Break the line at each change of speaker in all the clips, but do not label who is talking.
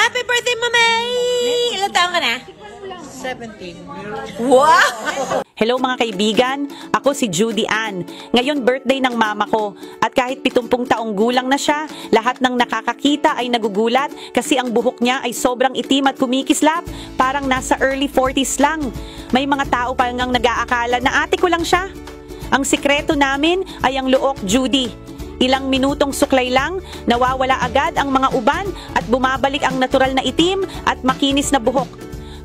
Happy birthday, Mamay! Ilang taon ka na?
17.
Wow!
Hello mga kaibigan, ako si Judy Ann. Ngayon birthday ng mama ko at kahit 70 taong gulang na siya, lahat ng nakakakita ay nagugulat kasi ang buhok niya ay sobrang itim at kumikislap, parang nasa early 40s lang. May mga tao pa ngang nag-aakala na ate ko lang siya. Ang sikreto namin ay ang Luok Judy. Ilang minutong suklay lang, nawawala agad ang mga uban at bumabalik ang natural na itim at makinis na buhok.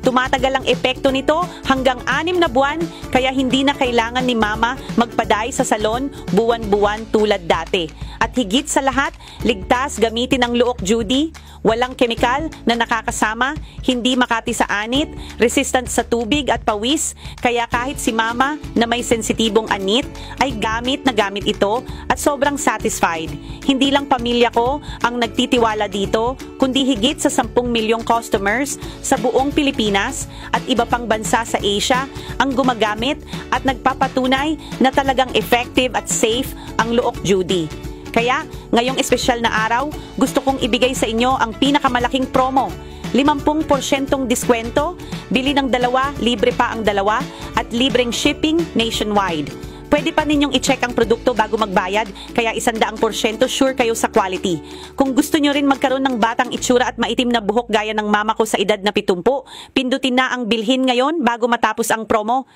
Tumatagal ang epekto nito hanggang 6 na buwan, kaya hindi na kailangan ni mama magpaday sa salon buwan-buwan tulad dati. At higit sa lahat, ligtas gamitin ang Luok Judy, walang kemikal na nakakasama, hindi makati sa anit, resistant sa tubig at pawis, kaya kahit si mama na may sensitibong anit ay gamit na gamit ito at sobrang satisfied. Hindi lang pamilya ko ang nagtitiwala dito, kundi higit sa 10 milyong customers sa buong Pilipinas at iba pang bansa sa Asia ang gumagamit at nagpapatunay na talagang effective at safe ang Luok Judy. Kaya, ngayong espesyal na araw, gusto kong ibigay sa inyo ang pinakamalaking promo. 50% diskwento, bili ng 2, libre pa ang 2, at libreng shipping nationwide. Pwede pa ninyong i-check ang produkto bago magbayad, kaya 100% sure kayo sa quality. Kung gusto nyo rin magkaroon ng batang itsura at maitim na buhok gaya ng mama ko sa edad na 70, pindutin na ang bilhin ngayon bago matapos ang promo.